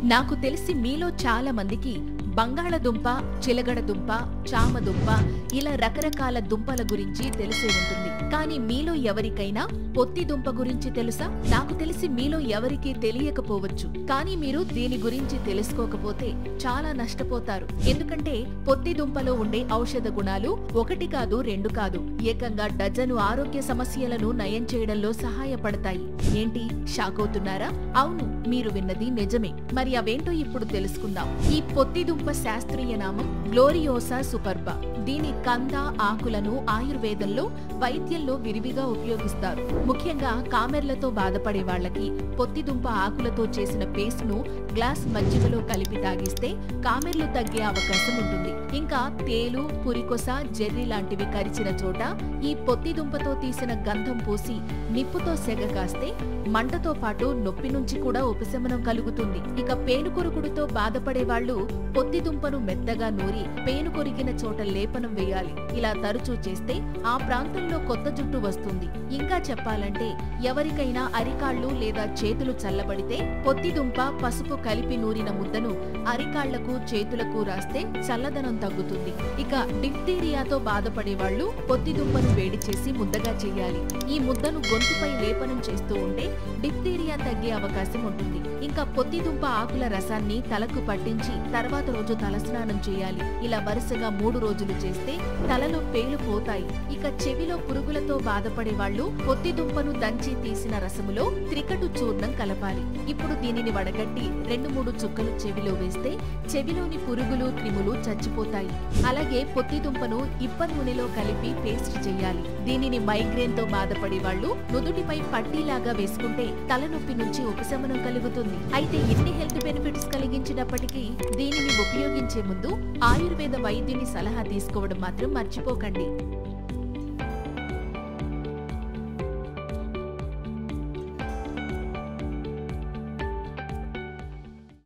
నాకు తెలిసి మీలో చాలా మందికి బంగాళదుంప, చిలగడదుంప, చామదుంప ఇలా రకరకాల దుంపల గురించి తెలిసే ఉంటుంది. కానీ మీలో ఎవరికైనా పొత్తి దుంప గురించి తెలుసా? నాకు తెలిసి మీలో ఎవరికీ తెలియకపోవచ్చు. కానీ మీరు దీని గురించి తెలుసుకోకపోతే చాలా నష్టపోతారు. ఎందుకంటే పొత్తి దుంపలో ఉండే ఔషధ గుణాలు ఒకటి కాదు, రెండు కాదు, ఏకంగా డజను ఆరోగ్య సమస్యలను నయం చేయడంలో సహాయపడతాయి. ఏంటి, షాక్ అవుతున్నారా? అవును, మీరు విన్నది నిజమే. మరి అవేంటో ఇప్పుడు తెలుసుకుందాం. ఈ పొత్తి దుంప శాస్త్రీయ నామం గ్లోరియోసా సూపర్బా. దీని కంద ఆకులను ఆయుర్వేదంలో వైద్యంలో విరివిగా ఉపయోగిస్తారు. ముఖ్యంగా కామెర్లతో బాధపడే వాళ్లకి పొత్తిదుంప ఆకులతో చేసిన పేస్ట్ ను గ్లాస్ మజ్జిగలో కలిపి తాగిస్తే కామెర్లు తగ్గే అవకాశం ఉంటుంది. ఇంకా తేలు, పురికొస, జెర్రీ లాంటివి కరిచిన చోట ఈ పొత్తిదుంపతో తీసిన గంధం పూసి నిప్పుతో సెగ కాస్తే మంటతో పాటు నొప్పి నుంచి కూడా ఉపశమనం కలుగుతుంది. ఇక పేనుకొరుకుడుతో బాధపడే వాళ్లు పొత్తిదుంపను మెత్తగా నూరి పేను కొరికిన చోట లేపనం వేయాలి. ఇలా తరచూ చేస్తే ఆ ప్రాంతంలో కొత్త జుట్టు వస్తుంది. ఇంకా చెప్పాలంటే ఎవరికైనా అరికాళ్లు లేదా చేతులు చల్లబడితే పొత్తిదుంప, పసుపు కలిపి నూరిన ముద్దను అరికాళ్లకు, చేతులకు రాస్తే చల్లదనం తగ్గుతుంది. ఇక డిఫ్తీరియాతో బాధపడే వాళ్లు పొత్తిదుంపను వేడి చేసి ముద్దగా చేయాలి. ఈ ముద్దను గొంతుపై లేపనం చేస్తూ ఉంటే డిఫ్తీరియా తగ్గే అవకాశం ఉంటుంది. ఇంకా పొత్తిదుంప ఆకుల రసాన్ని తలకు పట్టించి తర్వాత రోజు తలస్నానం చేయాలి. ఇలా వరుసగా 3 రోజులు చేస్తే తలలో పేలు పోతాయి. ఇక చెవిలో పురుగులతో బాధపడే వాళ్లు పొత్తిదుంపను దంచి తీసిన రసములో త్రికటు చూర్ణం కలపాలి. ఇప్పుడు దీనిని వడగట్టి 2-3 చుక్కలు చెవిలో వేస్తే చెవిలోని పురుగులు, క్రిములు చచ్చిపోతాయి. అలాగే పొత్తిదుంపను ఇప్ప నూనెలో కలిపి పేస్ట్ చేయాలి. దీనిని మైగ్రేన్ తో బాధపడే వాళ్లు నుదుటిపై పట్టీలాగా వేసుకుంటే తలనొప్పి నుంచి ఉపశమనం కలుగుతుంది. అయితే ఎన్ని హెల్త్ బెనిఫిట్స్ కలిగించినప్పటికీ దీనిని ఉపయోగించే ముందు ఆయుర్వేద వైద్యుని సలహా తీసుకోవడం మాత్రం మర్చిపోకండి.